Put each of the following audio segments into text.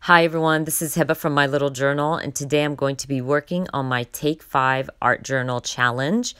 Hi everyone, this is Hiba from My Little Journal, and today I'm going to be working on my Take 5 Art Journal Challenge.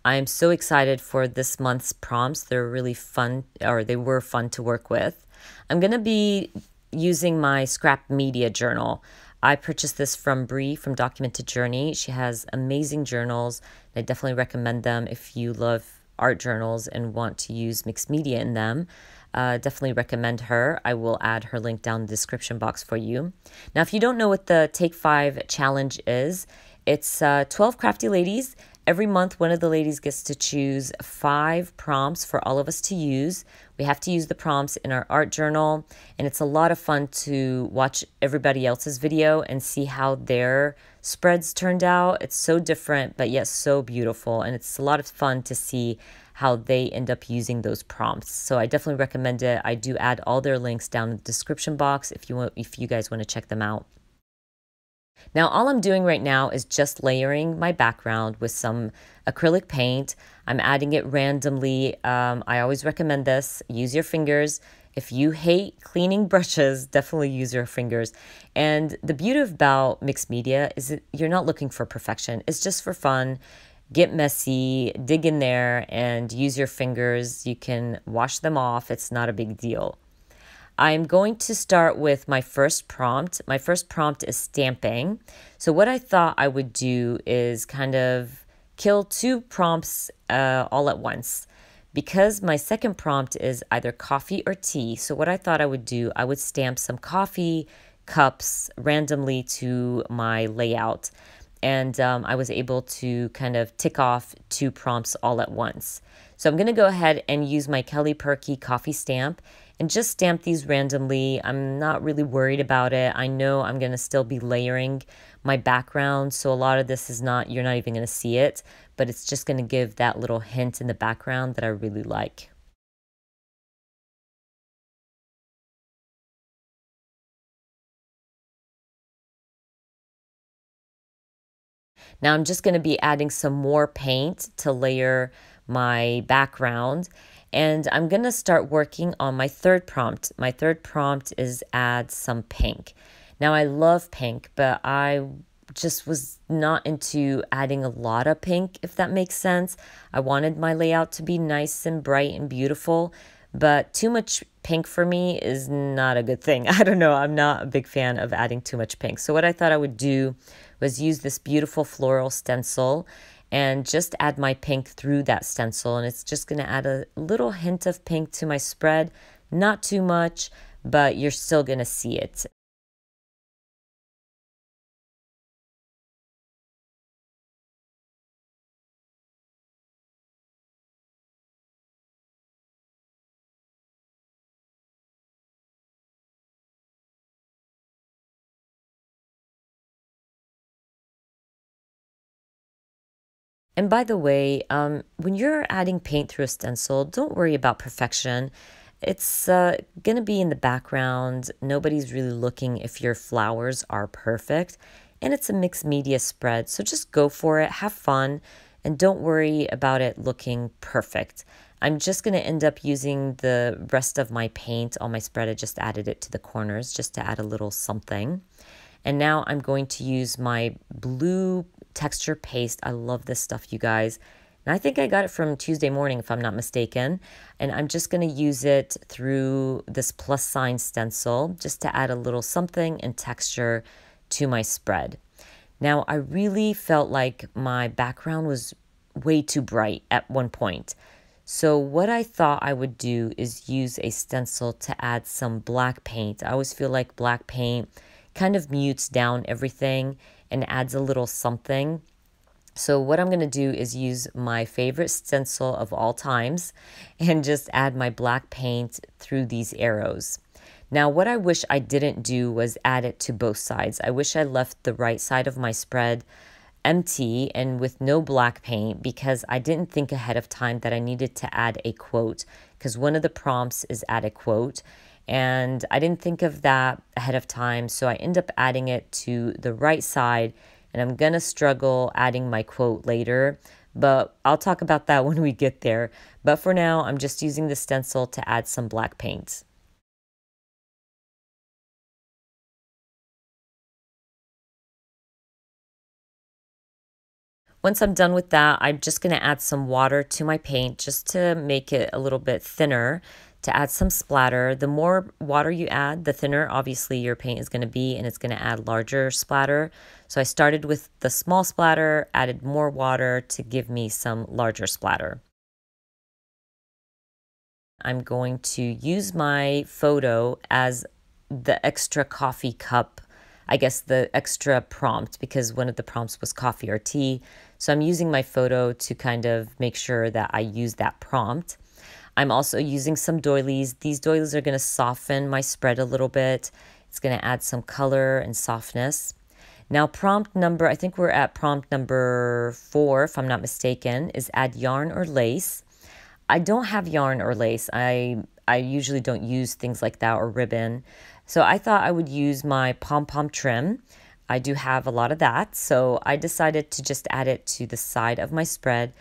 I am so excited for this month's prompts. They're really fun, or they were fun to work with. I'm going to be using my scrap media journal. I purchased this from Bree from Documented Journey. She has amazing journals. I definitely recommend them if you love art journals and want to use mixed media in them. Definitely recommend her. I will add her link down in the description box for you. Now, if you don't know what the Take 5 challenge is, it's 12 crafty ladies. Every month, one of the ladies gets to choose 5 prompts for all of us to use. We have to use the prompts in our art journal, and it's a lot of fun to watch everybody else's video and see how their spreads turned out. It's so different, but yet so beautiful, and it's a lot of fun to see how they end up using those prompts. So I definitely recommend it. I do add all their links down in the description box if you guys want to check them out. Now, all I'm doing right now is just layering my background with some acrylic paint. I'm adding it randomly. I always recommend this. Use your fingers. If you hate cleaning brushes, definitely use your fingers. And the beauty about mixed media is that you're not looking for perfection. It's just for fun. Get messy, dig in there, and use your fingers. You can wash them off. It's not a big deal. I'm going to start with my first prompt. My first prompt is stamping. So what I thought I would do is kind of kill 2 prompts all at once. Because my second prompt is either coffee or tea, so what I thought I would do, I would stamp some coffee cups randomly to my layout. And I was able to kind of tick off 2 prompts all at once. So I'm going to go ahead and use my Kelly Perky coffee stamp and just stamp these randomly. I'm not really worried about it. I know I'm going to still be layering my background, so a lot of this is not, you're not even going to see it, but it's just going to give that little hint in the background that I really like. Now I'm just going to be adding some more paint to layer my background, and I'm going to start working on my third prompt. My third prompt is add some pink. Now I love pink, but I just was not into adding a lot of pink, if that makes sense. I wanted my layout to be nice and bright and beautiful, but too much pink for me is not a good thing. I don't know, I'm not a big fan of adding too much pink. So what I thought I would do was use this beautiful floral stencil and just add my pink through that stencil. And it's just going to add a little hint of pink to my spread. Not too much, but you're still going to see it. And by the way, when you're adding paint through a stencil, don't worry about perfection. It's going to be in the background. Nobody's really looking if your flowers are perfect. And it's a mixed media spread, so just go for it, have fun, and don't worry about it looking perfect. I'm just going to end up using the rest of my paint on my spread. I just added it to the corners just to add a little something. And now I'm going to use my blue texture paste. I love this stuff, you guys. And I think I got it from Tuesday Morning, if I'm not mistaken. And I'm just going to use it through this plus sign stencil just to add a little something and texture to my spread. Now, I really felt like my background was way too bright at one point. So what I thought I would do is use a stencil to add some black paint. I always feel like black paint kind of mutes down everything and adds a little something. So what I'm going to do is use my favorite stencil of all times and just add my black paint through these arrows. Now, what I wish I didn't do was add it to both sides. I wish I left the right side of my spread empty and with no black paint, because I didn't think ahead of time that I needed to add a quote, because one of the prompts is add a quote. And I didn't think of that ahead of time, so I end up adding it to the right side, and I'm going to struggle adding my quote later, but I'll talk about that when we get there. But for now, I'm just using the stencil to add some black paint. Once I'm done with that, I'm just going to add some water to my paint just to make it a little bit thinner, to add some splatter. The more water you add, the thinner obviously your paint is going to be, and it's going to add larger splatter. So I started with the small splatter, added more water to give me some larger splatter. I'm going to use my photo as the extra coffee cup, I guess the extra prompt, because one of the prompts was coffee or tea. So I'm using my photo to kind of make sure that I use that prompt. I'm also using some doilies. These doilies are going to soften my spread a little bit. It's going to add some color and softness. Now prompt number, I think we're at prompt number 4, if I'm not mistaken, is add yarn or lace. I don't have yarn or lace. I usually don't use things like that or ribbon. So I thought I would use my pom-pom trim. I do have a lot of that. So I decided to just add it to the side of my spread.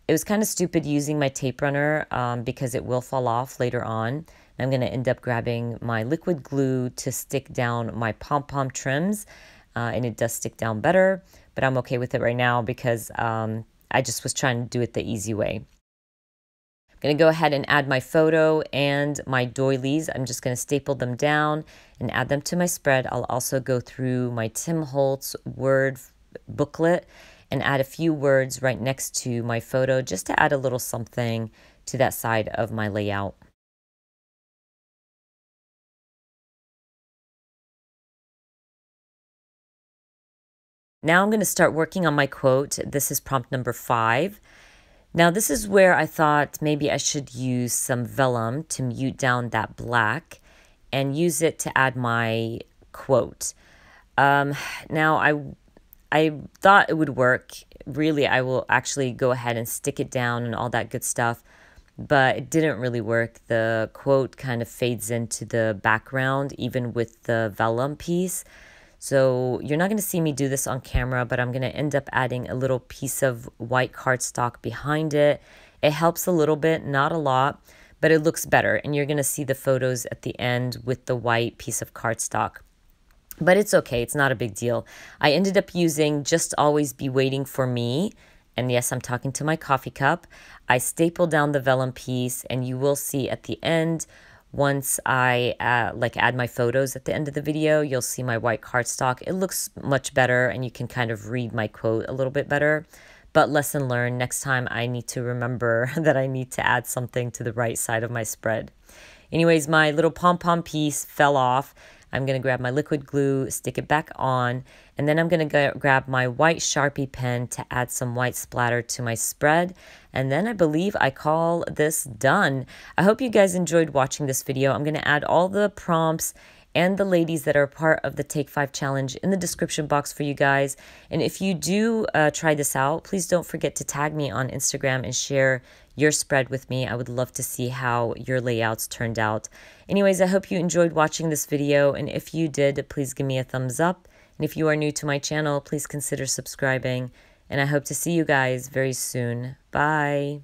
It was kind of stupid using my tape runner because it will fall off later on. I'm going to end up grabbing my liquid glue to stick down my pom-pom trims. And it does stick down better, but I'm okay with it right now because I just was trying to do it the easy way. I'm going to go ahead and add my photo and my doilies. I'm just going to staple them down and add them to my spread. I'll also go through my Tim Holtz word booklet and add a few words right next to my photo just to add a little something to that side of my layout. Now I'm going to start working on my quote. This is prompt number 5. Now this is where I thought maybe I should use some vellum to mute down that black and use it to add my quote. Now I thought it would work. Really, I will actually go ahead and stick it down and all that good stuff, but it didn't really work. The quote kind of fades into the background, even with the vellum piece. So you're not going to see me do this on camera, but I'm going to end up adding a little piece of white cardstock behind it. It helps a little bit, not a lot, but it looks better. And you're going to see the photos at the end with the white piece of cardstock. But it's okay. It's not a big deal. I ended up using Just Always Be Waiting for Me. And yes, I'm talking to my coffee cup. I stapled down the vellum piece, and you will see at the end, once I add my photos at the end of the video, you'll see my white cardstock. It looks much better, and you can kind of read my quote a little bit better. But lesson learned, next time I need to remember that I need to add something to the right side of my spread. Anyways, my little pom-pom piece fell off. I'm going to grab my liquid glue, stick it back on, and then I'm going to grab my white Sharpie pen to add some white splatter to my spread. And then I believe I call this done. I hope you guys enjoyed watching this video. I'm going to add all the prompts and the ladies that are part of the Take 5 challenge in the description box for you guys. And if you do try this out, please don't forget to tag me on Instagram and share your spread with me. I would love to see how your layouts turned out. Anyways, I hope you enjoyed watching this video, and if you did, please give me a thumbs up. And if you are new to my channel, please consider subscribing. And I hope to see you guys very soon. Bye.